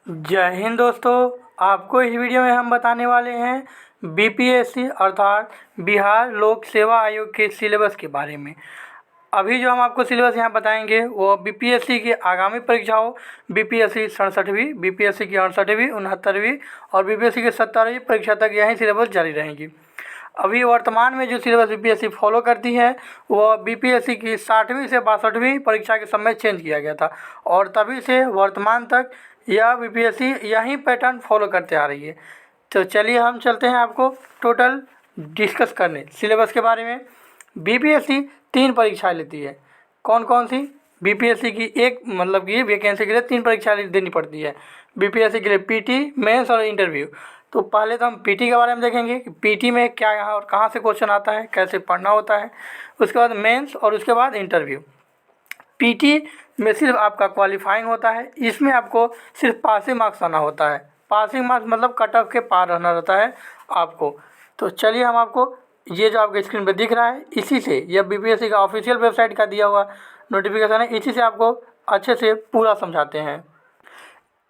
जय हिंद दोस्तों। आपको इस वीडियो में हम बताने वाले हैं बीपीएससी अर्थात बिहार लोक सेवा आयोग के सिलेबस के बारे में। अभी जो हम आपको सिलेबस यहाँ बताएंगे वो बीपीएससी की आगामी परीक्षाओं बीपीएससी 67वीं, बीपीएससी की 68वीं, 69वीं और बीपीएससी की 70वीं परीक्षा तक यही सिलेबस जारी रहेंगी। अभी वर्तमान में जो सिलेबस बीपीएससी फॉलो करती है वह बीपीएससी की 60वीं से 62वीं परीक्षा के समय चेंज किया गया था और तभी से वर्तमान तक यह बीपीएससी यही पैटर्न फॉलो करते आ रही है। तो चलिए हम चलते हैं आपको टोटल डिस्कस करने सिलेबस के बारे में। बीपीएससी 3 परीक्षाएं लेती है। कौन कौन सी? बीपीएससी की एक मतलब कि वैकेंसी के लिए 3 परीक्षाएं देनी पड़ती है। बीपीएससी के लिए पीटी, मेंस और इंटरव्यू। तो पहले तो हम पीटी के बारे में देखेंगे कि पीटी में क्या यहाँ और कहाँ से क्वेश्चन आता है, कैसे पढ़ना होता है। उसके बाद मेंस और उसके बाद इंटरव्यू। पीटी में सिर्फ आपका क्वालिफाइंग होता है, इसमें आपको सिर्फ पासिंग मार्क्स आना होता है। पासिंग मार्क्स मतलब कट ऑफ के पार रहना रहता है आपको। तो चलिए हम आपको ये जो आपके स्क्रीन पे दिख रहा है इसी से, यह बीपीएससी का ऑफिशियल वेबसाइट का दिया हुआ नोटिफिकेशन है, इसी से आपको अच्छे से पूरा समझाते हैं।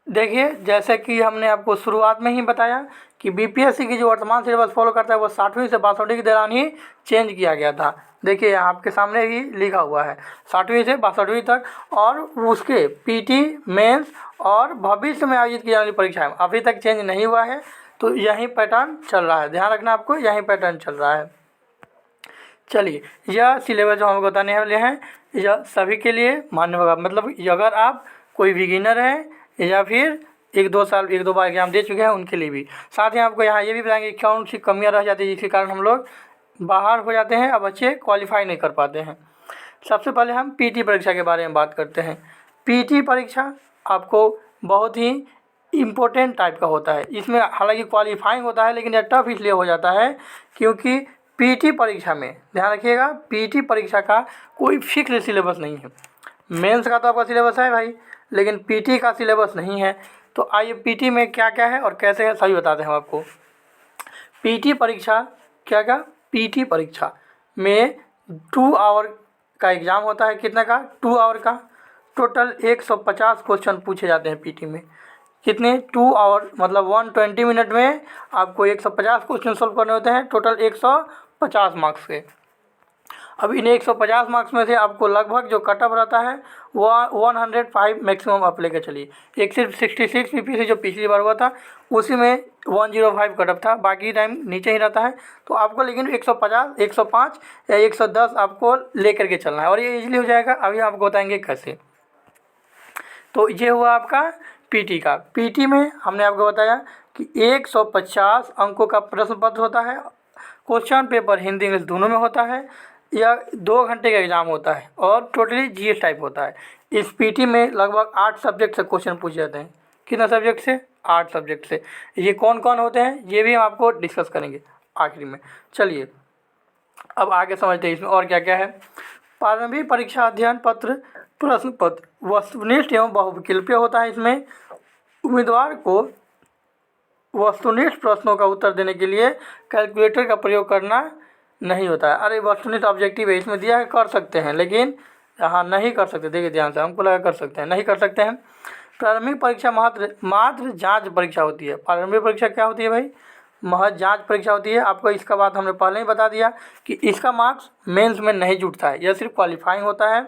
देखिए, जैसे कि हमने आपको शुरुआत में ही बताया कि बीपीएससी की जो वर्तमान सिलेबस फॉलो करता है वो 60वीं से 62वीं के दौरान ही चेंज किया गया था। देखिए यहाँ आपके सामने ही लिखा हुआ है 60वीं से 62वीं तक, और उसके पीटी, मेंस और भविष्य में आयोजित की जाने वाली परीक्षाएं अभी तक चेंज नहीं हुआ है। तो यही पैटर्न चल रहा है, ध्यान रखना आपको, यही पैटर्न चल रहा है। चलिए, यह सिलेबस जो हम बताने वाले हैं यह सभी के लिए मान्य होगा। मतलब अगर आप कोई बिगिनर हैं या फिर 1-2 बार एग्जाम दे चुके हैं उनके लिए भी। साथ ही आपको यहाँ ये भी बताएंगे कौन सी कमियाँ रह जाती है जिसके कारण हम लोग बाहर हो जाते हैं और बच्चे क्वालिफाई नहीं कर पाते हैं। सबसे पहले हम पीटी परीक्षा के बारे में बात करते हैं। पीटी परीक्षा आपको बहुत ही इम्पोर्टेंट टाइप का होता है। इसमें हालांकि क्वालिफाइंग होता है लेकिन यह टफ इसलिए हो जाता है क्योंकि पीटी परीक्षा में, ध्यान रखिएगा, पीटी परीक्षा का कोई फिक्स सिलेबस नहीं है। मेंस का तो आपका सिलेबस है भाई, लेकिन पीटी का सिलेबस नहीं है। तो आइए पीटी में क्या क्या है और कैसे है सभी बताते हैं हम आपको। पीटी परीक्षा क्या पीटी परीक्षा में 2 आवर का एग्ज़ाम होता है। कितना का? 2 आवर का। टोटल 150 क्वेश्चन पूछे जाते हैं पीटी में। कितने? 2 आवर मतलब 120 मिनट में आपको 150 क्वेश्चन सॉल्व करने होते हैं, टोटल 150 मार्क्स के। अब इन 150 मार्क्स में से आपको लगभग जो कट ऑफ रहता है वह 105 मैक्सिमम आप लेकर चलिए। एक सिर्फ 66 पीपी से जो पिछली बार हुआ था उसी में 105 कट ऑफ था, बाकी टाइम नीचे ही रहता है। तो आपको लेकिन 150, 105 या 110 आपको लेकर के चलना है और ये इजीली हो जाएगा। अभी आपको बताएंगे कैसे। तो ये हुआ आपका पीटी का। पीटी में हमने आपको बताया कि 150 अंकों का प्रश्न पत्र होता है। क्वेश्चन पेपर हिंदी इंग्लिश दोनों में होता है। यह 2 घंटे का एग्ज़ाम होता है और टोटली जीएस टाइप होता है। इस पीटी में लगभग 8 सब्जेक्ट से क्वेश्चन पूछे जाते हैं। कितना सब्जेक्ट से? 8 सब्जेक्ट से। ये कौन कौन होते हैं ये भी हम आपको डिस्कस करेंगे आखिरी में। चलिए अब आगे समझते हैं इसमें और क्या क्या है। प्रारंभिक परीक्षा अध्ययन पत्र, प्रश्न पत्र वस्तुनिष्ठ एवं बहुविकल्पीय होता है। इसमें उम्मीदवार को वस्तुनिष्ठ प्रश्नों का उत्तर देने के लिए कैलकुलेटर का प्रयोग करना नहीं होता है। अरे वस्तुनिष्ठ ऑब्जेक्टिव है, इसमें दिया है कर सकते हैं, लेकिन यहाँ नहीं कर सकते। देखिए ध्यान से, हमको लगा कर सकते हैं, नहीं कर सकते हैं। प्रारंभिक परीक्षा मात्र जांच परीक्षा होती है। प्रारंभिक परीक्षा क्या होती है भाई? महज जांच परीक्षा होती है। आपको इसका बात हमने पहले ही बता दिया कि इसका मार्क्स मेंस में नहीं जुटता है, यह सिर्फ क्वालिफाइंग होता है,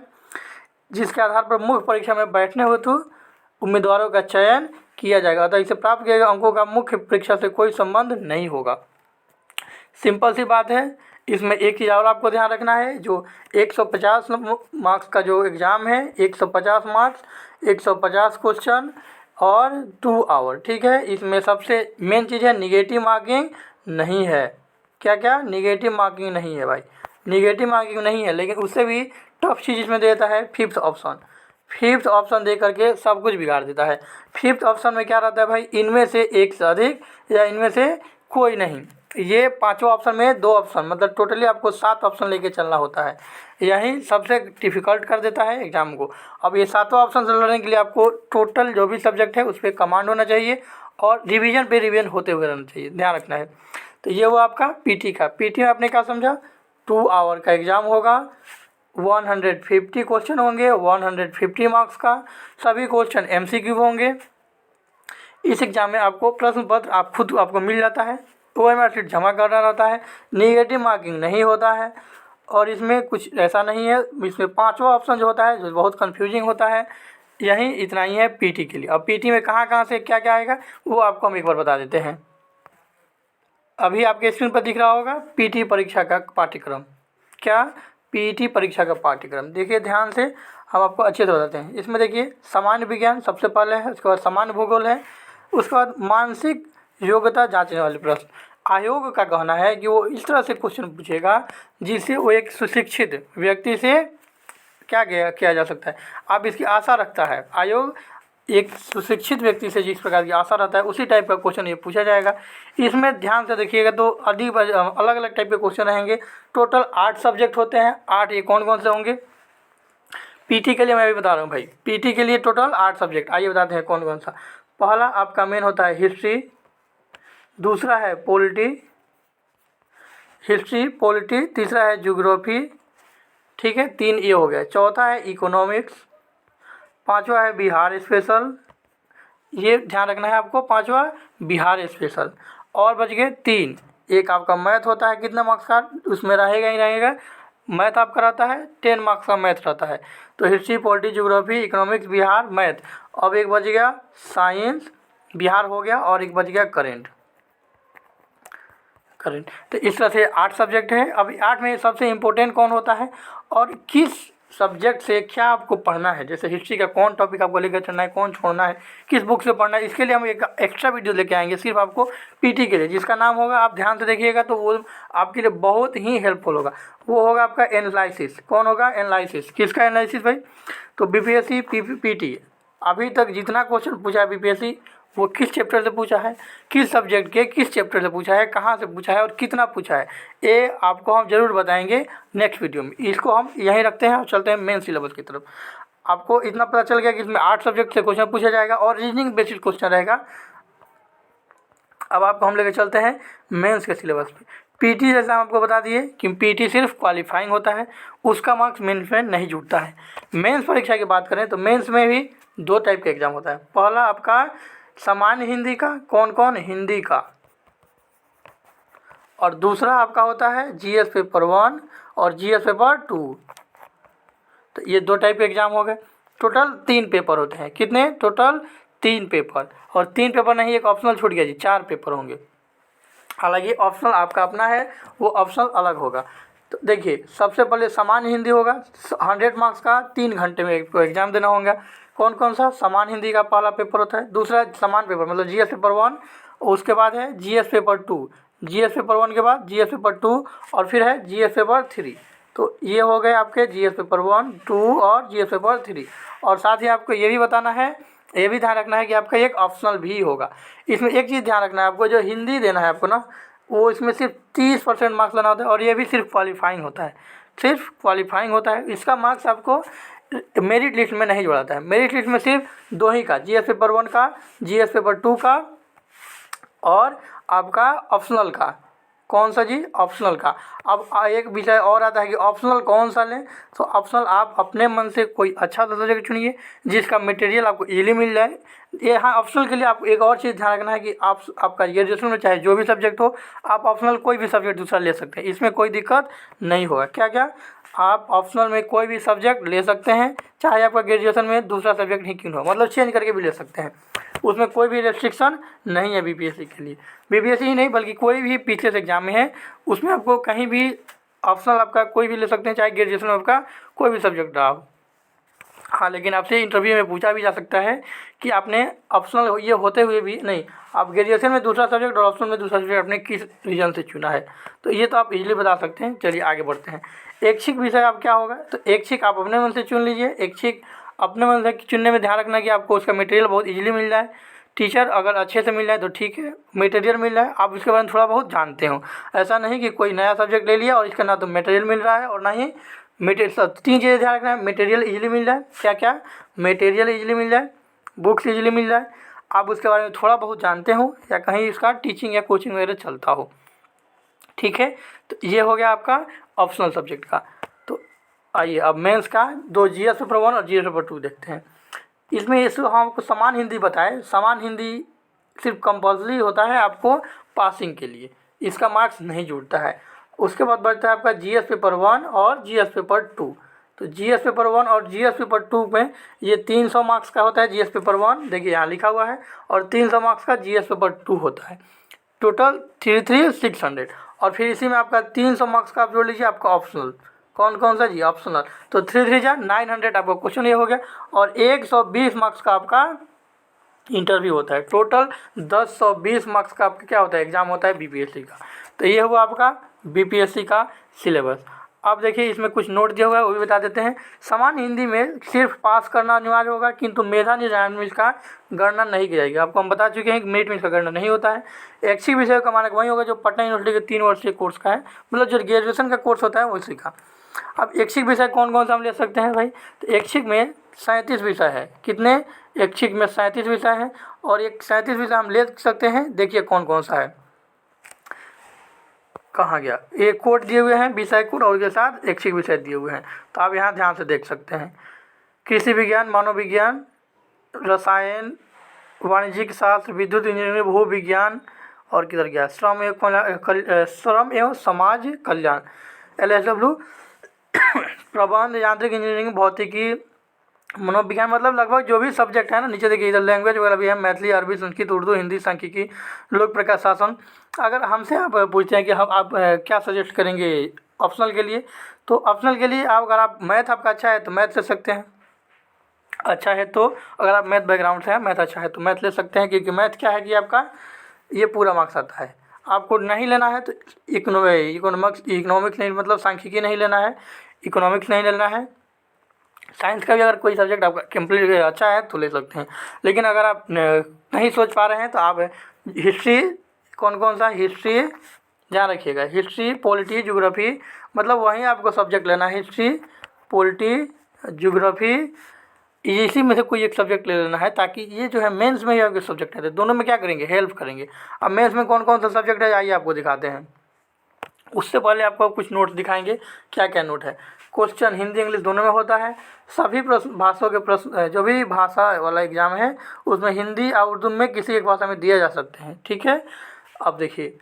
जिसके आधार पर मुख्य परीक्षा में बैठने हेतु उम्मीदवारों का चयन किया जाएगा। अतः इसे प्राप्त किए गए अंकों का मुख्य परीक्षा से कोई संबंध नहीं होगा। सिंपल सी बात है। इसमें एक चीज़ और आपको ध्यान रखना है, जो 150 मार्क्स का जो एग्ज़ाम है, 150 मार्क्स, 150 क्वेश्चन और 2 आवर, ठीक है। इसमें सबसे मेन चीज़ है निगेटिव मार्किंग नहीं है। क्या क्या? निगेटिव मार्किंग नहीं है भाई, निगेटिव मार्किंग नहीं है। लेकिन उससे भी टफ चीज़ इसमें देता है फिफ्थ ऑप्शन। फिफ्थ ऑप्शन दे करके सब कुछ बिगाड़ देता है। फिफ्थ ऑप्शन में क्या रहता है भाई? इनमें से एक से अधिक या इनमें से कोई नहीं। ये 5वां ऑप्शन में 2 ऑप्शन, मतलब टोटली आपको 7 ऑप्शन लेके चलना होता है। यही सबसे डिफ़िकल्ट कर देता है एग्ज़ाम को। अब ये 7वां ऑप्शन से लड़ने के लिए आपको टोटल जो भी सब्जेक्ट है उस पर कमांड होना चाहिए और रिवीजन पे रिवीजन होते हुए रहना चाहिए, ध्यान रखना है। तो ये हुआ आपका पीटी का। पीटी में आपने क्या समझा? 2 आवर का एग्ज़ाम होगा, 150 क्वेश्चन होंगे, 150 मार्क्स का। सभी क्वेश्चन एमसीक्यू होंगे। इस एग्ज़ाम में आपको प्रश्न पत्र आपको मिल जाता है, OMR शीट जमा करना रहता है, नेगेटिव मार्किंग नहीं होता है और इसमें कुछ ऐसा नहीं है। इसमें 5वां ऑप्शन जो होता है जो बहुत कन्फ्यूजिंग होता है। यही इतना ही है PT के लिए। अब PT में कहाँ कहाँ से क्या क्या आएगा वो आपको हम एक बार बता देते हैं। अभी आपके स्क्रीन पर दिख रहा होगा PT परीक्षा का पाठ्यक्रम। क्या? PT परीक्षा का पाठ्यक्रम। देखिए ध्यान से, हम आपको अच्छे से बताते हैं। इसमें देखिए सामान्य विज्ञान सबसे पहले है, उसके बाद सामान्य भूगोल है, उसके बाद मानसिक योग्यता जांचने वाले प्रश्न। आयोग का कहना है कि वो इस तरह से क्वेश्चन पूछेगा जिससे वो एक सुशिक्षित व्यक्ति से क्या किया जा सकता है, आप इसकी आशा रखता है। आयोग एक सुशिक्षित व्यक्ति से जिस प्रकार की आशा रहता है उसी टाइप का क्वेश्चन ये पूछा जाएगा। इसमें ध्यान से देखिएगा तो अधिक अलग अलग टाइप के क्वेश्चन रहेंगे। टोटल 8 सब्जेक्ट होते हैं। 8 ये कौन कौन से होंगे? PT के लिए मैं अभी बता रहा हूँ भाई। PT के लिए टोटल 8 सब्जेक्ट। आइए बताते हैं कौन कौन सा। पहला आपका मेन होता है हिस्ट्री, दूसरा है पॉलिटी, तीसरा है ज्योग्राफी, ठीक है, 3 ये हो गया। चौथा है इकोनॉमिक्स, 5वां है बिहार स्पेशल, ये ध्यान रखना है आपको, 5वां बिहार स्पेशल। और बच गए 3। एक आपका मैथ होता है, कितना मार्क्स का? उसमें रहेगा ही रहेगा। मैथ आपका रहता है 10 मार्क्स का मैथ रहता है। तो history, polity, geography, economics, Bihar, math. अब एक बच गया साइंस, बिहार हो गया, और एक बच गया करेंट। तो इस तरह से 8 सब्जेक्ट है। अभी 8 में सबसे इम्पोर्टेंट कौन होता है और किस सब्जेक्ट से क्या आपको पढ़ना है, जैसे हिस्ट्री का कौन टॉपिक आपको लेकर चलना है, कौन छोड़ना है, किस बुक से पढ़ना है, इसके लिए हम एक एक्स्ट्रा वीडियो लेके आएंगे सिर्फ आपको PT के लिए, जिसका नाम होगा, आप ध्यान से देखिएगा तो वो आपके लिए बहुत ही हेल्पफुल होगा। वो होगा आपका एनालिसिस। कौन होगा? एनालिसिस। किसका एनालिसिस भाई? तो BPSC PT अभी तक जितना क्वेश्चन पूछा है BPSC वो किस चैप्टर से पूछा है, किस सब्जेक्ट के किस चैप्टर से पूछा है, कहाँ से पूछा है और कितना पूछा है, ये आपको हम ज़रूर बताएंगे नेक्स्ट वीडियो में। इसको हम यहीं रखते हैं और चलते हैं मेन सिलेबस की तरफ। आपको इतना पता चल गया कि इसमें 8 सब्जेक्ट से क्वेश्चन पूछा जाएगा और रीजनिंग बेस्ड क्वेश्चन रहेगा। अब आपको हम लेकर चलते हैं मेंस के सिलेबस पे। PT जैसा हम आपको बता दिए कि PT सिर्फ क्वालिफाइंग होता है, उसका मार्क्स मेंस में नहीं जुड़ता है। मेंस परीक्षा की बात करें तो मेंस में भी 2 टाइप का एग्जाम होता है। पहला आपका सामान्य हिंदी का, कौन कौन? हिंदी का, और दूसरा आपका होता है GS पेपर 1 और GS पेपर 2। तो ये 2 टाइप के एग्जाम हो गए। टोटल 3 पेपर होते हैं। कितने? Total 3 paper. और 3 पेपर नहीं, एक ऑप्शनल छूट गया जी, 4 पेपर होंगे। हालांकि ऑप्शनल आपका अपना है, वो ऑप्शनल अलग होगा। तो देखिए सबसे पहले सामान्य हिंदी होगा, 100 मार्क्स का, 3 घंटे में एग्जाम देना होगा। कौन कौन सा? सामान्य हिंदी का पहला पेपर होता है, दूसरा सामान्य पेपर मतलब GS पेपर 1, उसके बाद है GS पेपर 2, GS पेपर 1 के बाद GS पेपर 2 और फिर है GS पेपर 3। तो ये हो गए आपके GS पेपर 1, 2 और GS पेपर 3। और साथ ही आपको ये भी बताना है, ये भी ध्यान रखना है कि आपका एक ऑप्शनल भी होगा। इसमें एक चीज़ ध्यान रखना है आपको, जो हिंदी देना है आपको ना, वो इसमें सिर्फ 30% मार्क्स लाना होता है और ये भी सिर्फ क्वालिफाइंग होता है, सिर्फ क्वालिफाइंग होता है। इसका मार्क्स आपको मेरिट लिस्ट में नहीं जोड़ाता है। मेरिट लिस्ट में सिर्फ 2 ही का, GS पेपर 1 का, GS पेपर 2 का और आपका ऑप्शनल का। कौन सा जी? ऑप्शनल का। अब एक विषय और आता है कि ऑप्शनल कौन सा लें। तो ऑप्शनल आप अपने मन से कोई अच्छा सब्जेक्ट चुनिए जिसका मटेरियल आपको इजीली मिल जाए। ये हाँ, ऑप्शनल के लिए आपको एक और चीज़ ध्यान रखना है कि आपका ग्रेजुएशन में चाहे जो भी सब्जेक्ट हो, आप ऑप्शनल कोई भी सब्जेक्ट दूसरा ले सकते हैं, इसमें कोई दिक्कत नहीं होगा। क्या क्या? आप ऑप्शनल में कोई भी सब्जेक्ट ले सकते हैं, चाहे आपका ग्रेजुएशन में दूसरा सब्जेक्ट ही क्यों हो, मतलब चेंज करके भी ले सकते हैं, उसमें कोई भी रेस्ट्रिक्शन नहीं है BPSC के लिए। BPSC ही नहीं बल्कि कोई भी पीछे से एग्जाम में है उसमें आपको कहीं भी ऑप्शनल आपका कोई भी ले सकते हैं, चाहे ग्रेजुएशन में आपका कोई भी सब्जेक्ट रहा हो। हाँ, लेकिन आपसे इंटरव्यू में पूछा भी जा सकता है कि आपने ऑप्शनल ये होते हुए भी नहीं, आप ग्रेजुएशन में दूसरा सब्जेक्ट और ऑप्शनल में दूसरा सब्जेक्ट आपने किस रीजन से चुना है, तो ये तो आप इजीली बता सकते हैं। चलिए आगे बढ़ते हैं। ऐच्छिक विषय आप क्या होगा? तो ऐच्छिक आप अपने मन से चुन लीजिए। ऐच्छिक अपने मन से चुनने में ध्यान रखना कि आपको उसका मटेरियल बहुत इजीली मिल जाए, टीचर अगर अच्छे से मिल जाए तो ठीक है, मटेरियल मिल जाए, आप उसके बारे में थोड़ा बहुत जानते हो। ऐसा नहीं कि कोई नया सब्जेक्ट ले लिया और इसका ना तो मटेरियल मिल रहा है और ना ही मटेरियल। 3 चीज़ें ध्यान रखना है, मटेरियल इजीली मिल जाए। क्या क्या? मटेरियल इजीली मिल जाए, बुक्स इजीली मिल जाए, आप उसके बारे में थोड़ा बहुत जानते हो या कहीं इसका टीचिंग या कोचिंग वगैरह चलता हो, ठीक है। तो ये हो गया आपका ऑप्शनल सब्जेक्ट का। तो आइए अब मेंस का 2 GS पेपर 1 और GS पेपर 2 देखते हैं। इसमें हम आपको समान हिंदी बताए। समान हिंदी सिर्फ कंपल्सरी होता है आपको पासिंग के लिए, इसका मार्क्स नहीं जुड़ता है। उसके बाद बचता है आपका जीएस पेपर 1 और जीएस पेपर 2। तो जीएस पेपर 1 और जीएस पेपर 2 में ये 300 मार्क्स का होता है जीएस पेपर 1, देखिए यहाँ लिखा हुआ है, और 300 मार्क्स का जीएस पेपर 2 होता है। टोटल 600। और फिर इसी में आपका 300 मार्क्स का आप जोड़ लीजिए आपका ऑप्शनल। कौन कौन सा जी? ऑप्शनल। तो 3×3 = 900 आपका क्वेश्चन ये हो गया। और 120 मार्क्स का आपका इंटरव्यू होता है। टोटल 120 मार्क्स का आपका क्या होता है? एग्ज़ाम होता है बीपीएससी का। तो ये हुआ आपका बीपीएससी का सिलेबस। अब देखिए इसमें कुछ नोट दिया हुआ है, वो भी बता देते हैं। सामान्य हिंदी में सिर्फ पास करना अनिवार्य होगा, किंतु मेधा निर्धारण में इसका गणना नहीं की जाएगी। आपको हम बता चुके हैं कि मेरिट में इसका गणना नहीं होता है। ऐच्छिक विषय का मानक वही होगा जो पटना यूनिवर्सिटी के 3 वर्षीय कोर्स का है, मतलब जो ग्रेजुएशन का कोर्स होता है उसी का। अब ऐच्छिक विषय कौन कौन सा हम ले सकते हैं भाई? तो ऐच्छिक में 37 विषय है। कितने? ऐच्छिक में 37 विषय है। और एक 37 विषय हम ले सकते हैं, देखिए कौन कौन सा है। कहाँ गया? ये कोड दिए हुए हैं, विषय कोड, और उसके साथ ऐच्छिक विषय दिए हुए हैं। तो आप यहाँ ध्यान से देख सकते हैं। कृषि विज्ञान, मनोविज्ञान, रसायन, वाणिज्यिक शास्त्र, विद्युत इंजीनियरिंग, भू विज्ञान, और किधर गया? श्रम एवं समाज कल्याण, LSW, प्रबंध, यांत्रिक इंजीनियरिंग, भौतिकी, मनोविज्ञान, मतलब लगभग जो भी सब्जेक्ट है ना, नीचे देखिए इधर लैंग्वेज वगैरह भी है, मैथिली, अरबी, संस्कृत, उर्दू, हिंदी, सांख्यिकी, लोक प्रशासन। अगर हमसे आप पूछते हैं कि आप क्या सजेस्ट करेंगे ऑप्शनल के लिए, तो ऑप्शनल के लिए आप, अगर आप मैथ आपका अच्छा है तो मैथ ले सकते हैं। अच्छा है तो, अगर आप मैथ बैकग्राउंड से हैं, मैथ अच्छा है तो मैथ ले सकते हैं, क्योंकि मैथ क्या है कि आपका ये पूरा मार्क्स आता है। आपको नहीं लेना है तो इकोनॉमिक्स नहीं, मतलब सांख्यिकी नहीं लेना है, इकोनॉमिक्स नहीं लेना है। साइंस का भी अगर कोई सब्जेक्ट आपका कंप्लीट अच्छा है तो ले सकते हैं। लेकिन अगर आप नहीं सोच पा रहे हैं तो आप हिस्ट्री, कौन कौन सा? हिस्ट्री, ध्यान रखिएगा, हिस्ट्री, पॉलिटी, ज्योग्राफी, मतलब वहीं आपको सब्जेक्ट लेना है। हिस्ट्री, पॉलिटी, ज्योग्राफी, इसी में से कोई एक सब्जेक्ट ले लेना है, ताकि ये जो है मेंस में ये सब्जेक्ट है, दोनों में क्या करेंगे? हेल्प करेंगे। अब मेंस में कौन कौन सा सब्जेक्ट है, आइए आपको दिखाते हैं। उससे पहले आपको कुछ नोट्स दिखाएंगे। क्या क्या नोट है? क्वेश्चन हिंदी इंग्लिश दोनों में होता है। सभी प्रश्न, भाषाओं के प्रश्न, जो भी भाषा वाला एग्जाम है उसमें हिंदी और उर्दू में किसी एक भाषा में दिए जा सकते हैं, ठीक है। अब देखिए,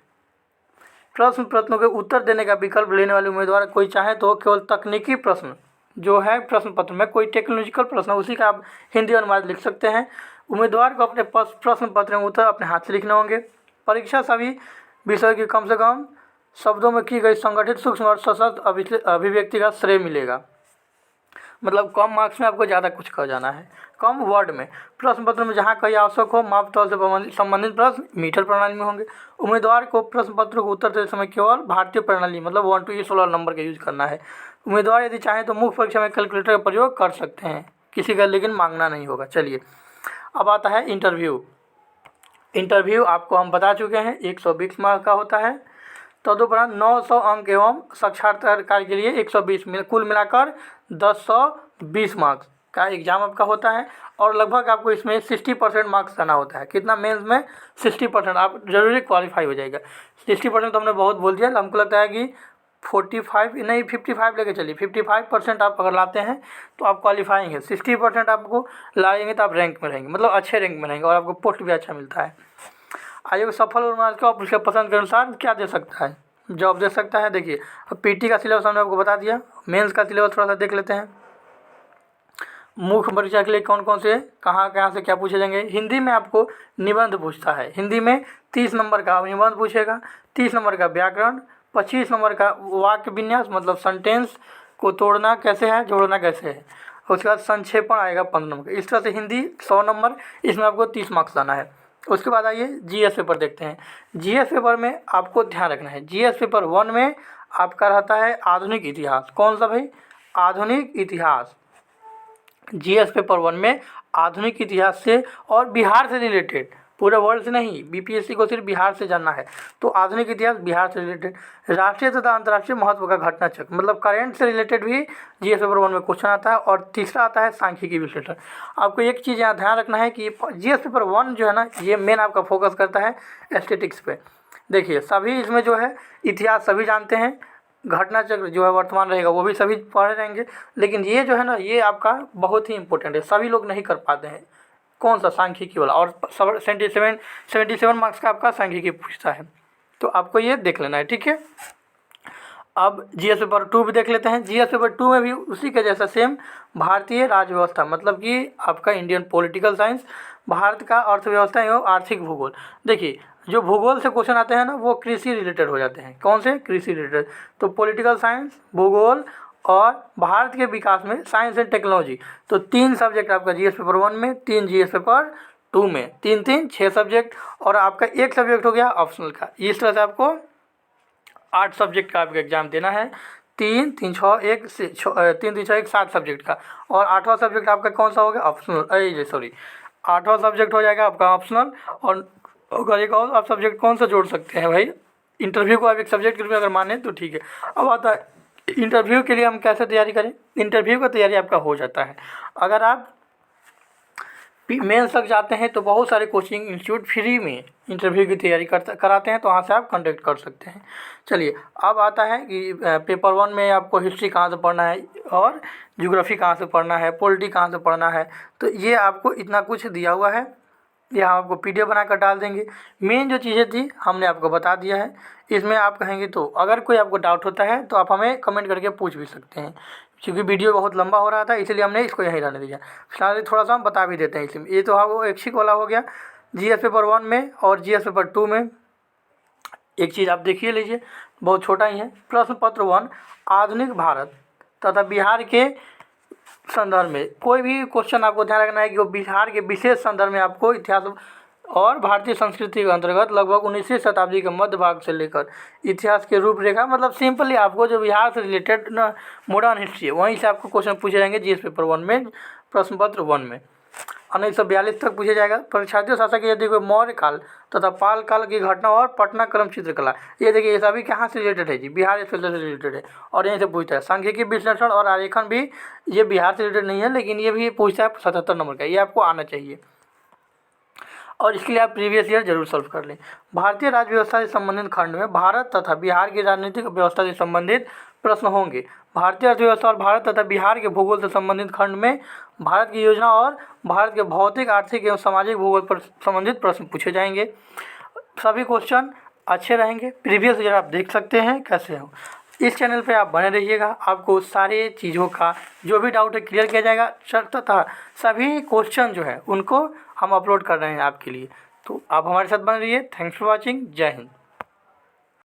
प्रश्नों के उत्तर देने का विकल्प लेने वाले उम्मीदवार कोई चाहे तो केवल तकनीकी प्रश्न जो है प्रश्न पत्र में, कोई टेक्नोलॉजिकल प्रश्न उसी का आप हिंदी अनुवाद लिख सकते हैं। उम्मीदवार को अपने प्रश्न पत्र में उत्तर अपने हाथ से लिखने होंगे। परीक्षा सभी विषयों की कम से कम शब्दों में की गई संगठित, सूक्ष्म और सशक्त अभिव्यक्ति का श्रेय मिलेगा। मतलब कम मार्क्स में आपको ज़्यादा कुछ कर जाना है। कम वर्ड में, प्रश्न पत्र में जहाँ कहीं आवश्यक हो मापतौल से संबंधित प्रश्न मीटर प्रणाली में होंगे। उम्मीदवार को प्रश्न पत्र को उत्तर देते समय केवल भारतीय प्रणाली, मतलब 1 to 16 नंबर का यूज करना है। उम्मीदवार यदि चाहें तो मुख्य परीक्षा में कैलकुलेटर का प्रयोग कर सकते हैं, किसी का लेकिन मांगना नहीं होगा। चलिए, अब आता है इंटरव्यू आपको हम बता चुके हैं 120 मार्क्स का होता है। तदुपरांत 900 अंक एवं साक्षात्कार के लिए 120, कुल मिलाकर 1020 मार्क्स का एग्ज़ाम आपका होता है। और लगभग आपको इसमें 60% मार्क्स आना होता है। कितना? मेंस में 60%, आप जरूरी क्वालिफाई हो जाएगा। 60% तो हमने बहुत बोल दिया, हमको लगता है कि 45 नहीं 55 लेके चलिए। 55% आप अगर लाते हैं तो आप क्वालिफाइंग है। 60% आपको लाएंगे तो आप रैंक में रहेंगे, मतलब अच्छे रैंक में रहेंगे, और आपको पोस्ट भी अच्छा मिलता है। आयोग सफल उम्मीदवार को आप उसके पसंद के अनुसार क्या दे सकता है? जॉब दे सकता है। देखिए, अब पीटी का सिलेबस हमने आपको बता दिया। मेंस का सिलेबस थोड़ा सा देख लेते हैं। मुख्य परीक्षा के लिए कौन कौन से कहाँ से क्या पूछे जाएंगे। हिंदी में आपको निबंध पूछता है। हिंदी में 30 नंबर का निबंध पूछेगा, 30 नंबर का व्याकरण, 25 नंबर का वाक्य विन्यास, मतलब सेंटेंस को तोड़ना कैसे है, जोड़ना कैसे है। उसके बाद संक्षेपण आएगा 15 नंबर का। इस तरह से हिंदी 100 नंबर, इसमें आपको 30 मार्क्स लाना है। उसके बाद आइए जीएस पेपर देखते हैं। जीएस पेपर में आपको ध्यान रखना है, जीएस पेपर 1 में आपका रहता है आधुनिक इतिहास। कौन सा भाई? आधुनिक इतिहास। जीएस पेपर 1 में आधुनिक इतिहास से और बिहार से रिलेटेड, पूरे वर्ल्ड से नहीं, बीपीएससी को सिर्फ बिहार से जानना है तो आधुनिक इतिहास बिहार से रिलेटेड। राष्ट्रीय तथा अंतर्राष्ट्रीय महत्व का घटना चक्र, मतलब करेंट से रिलेटेड भी जीएस पेपर 1 में क्वेश्चन आता है। और तीसरा आता है सांख्यिकी विश्लेषण। आपको एक चीज़ यहाँ ध्यान रखना है कि जीएस पेपर 1 जो है ना, ये मेन आपका फोकस करता है एस्थेटिक्स पे। देखिए, सभी इसमें जो है इतिहास सभी जानते हैं, घटना चक्र जो है वर्तमान रहेगा वो भी सभी पढ़े रहेंगे, लेकिन ये जो है ना, ये आपका बहुत ही इंपॉर्टेंट है, सभी लोग नहीं कर पाते हैं। कौन सा, सांख्यिकी वाला, और 77 मार्क्स का आपका सांख्यिकी पूछता है, तो आपको ये देख लेना है, ठीक है। अब जीएस पेपर 2 भी देख लेते हैं। जीएस पेपर 2 में भी उसी के जैसा सेम भारतीय राज्य व्यवस्था, मतलब कि आपका इंडियन पॉलिटिकल साइंस, भारत का अर्थव्यवस्था एवं आर्थिक भूगोल। देखिए जो भूगोल से क्वेश्चन आते हैं ना वो कृषि रिलेटेड हो जाते हैं। कौन से? कृषि रिलेटेड। तो पॉलिटिकल साइंस, भूगोल और भारत के विकास में साइंस एंड टेक्नोलॉजी, तो 3 सब्जेक्ट आपका जीएस पेपर 1 में, 3 जीएस पेपर 2 में, 3 6 सब्जेक्ट, और आपका 1 सब्जेक्ट हो गया ऑप्शनल का। इस तरह से आपको 8 सब्जेक्ट का आपका एग्जाम देना है। 3 3 6 1 3 3 6 1 7 सब्जेक्ट का, और 8वां सब्जेक्ट आपका कौन सा हो गया? ऑप्शनल। सॉरी, 8वां सब्जेक्ट हो जाएगा आपका ऑप्शनल। और अगर एक और आप सब्जेक्ट कौन सा जोड़ सकते हैं भाई, इंटरव्यू को आप एक सब्जेक्ट के रूप में अगर माने तो ठीक है। अब आता है इंटरव्यू के लिए हम कैसे तैयारी करें। इंटरव्यू का तैयारी आपका हो जाता है अगर आप मेंस तक जाते हैं तो बहुत सारे कोचिंग इंस्टीट्यूट फ्री में इंटरव्यू की तैयारी कराते हैं, तो वहाँ से आप कांटेक्ट कर सकते हैं। चलिए अब आता है कि पेपर 1 में आपको हिस्ट्री कहाँ से पढ़ना है और ज्योग्राफी कहाँ से पढ़ना है, पॉलिटी कहाँ से पढ़ना है, तो ये आपको इतना कुछ दिया हुआ है। ये हम आपको पीडीएफ बनाकर डाल देंगे। मेन जो चीज़ें थी हमने आपको बता दिया है। इसमें आप कहेंगे तो अगर कोई आपको डाउट होता है तो आप हमें कमेंट करके पूछ भी सकते हैं, क्योंकि वीडियो बहुत लंबा हो रहा था इसलिए हमने इसको यहीं रहने दिया। फिलहाल थोड़ा सा हम बता भी देते हैं इसमें। ये तो हाँ वो ऐच्छिक वाला हो गया जीएस पेपर 1 में। और जीएस पेपर 2 में एक चीज़ आप देखिए लीजिए, बहुत छोटा ही है। प्रश्न पत्र 1 आधुनिक भारत तथा बिहार के संदर्भ में कोई भी क्वेश्चन आपको ध्यान रखना है कि वो बिहार के विशेष संदर्भ में आपको इतिहास और भारतीय संस्कृति के अंतर्गत लगभग 19वीं शताब्दी के मध्य भाग से लेकर इतिहास के रूपरेखा, मतलब सिंपली आपको जो बिहार से रिलेटेड ना मॉडर्न हिस्ट्री है वहीं से आपको क्वेश्चन पूछे जाएंगे जीएस पेपर 1 में, प्रश्न पत्र 1 में। 1942 तक पूछा जाएगा। परीक्षार्थी शासक यदि कोई मौर्य काल तथा पाल काल की घटना और पटना क्रम चित्रकला, ये देखिए ये सभी कहाँ से रिलेटेड है जी? बिहार से रिलेटेड है और यहीं से पूछता है। सांख्यिकी विश्लेषण और आरेखन भी ये बिहार से रिलेटेड नहीं है, लेकिन ये भी पूछता है 77 नंबर का, ये आपको आना चाहिए और इसके लिए आप प्रीवियस ईयर जरूर सॉल्व कर लें। भारतीय राज्य व्यवस्था से संबंधित खंड में भारत तथा बिहार की राजनीतिक व्यवस्था से संबंधित प्रश्न होंगे। भारतीय अर्थव्यवस्था और भारत तथा बिहार के भूगोल से संबंधित खंड में भारत की योजना और भारत के भौतिक, आर्थिक एवं सामाजिक भूगोल पर संबंधित प्रश्न पूछे जाएंगे। सभी क्वेश्चन अच्छे रहेंगे। प्रीवियस ईयर आप देख सकते हैं कैसे हो। इस चैनल पे आप बने रहिएगा, आपको सारी चीज़ों का जो भी डाउट है क्लियर किया जाएगा तथा सभी क्वेश्चन जो है उनको हम अपलोड कर रहे हैं आपके लिए, तो आप हमारे साथ बने रहिए। Thanks for watching. जय हिंद।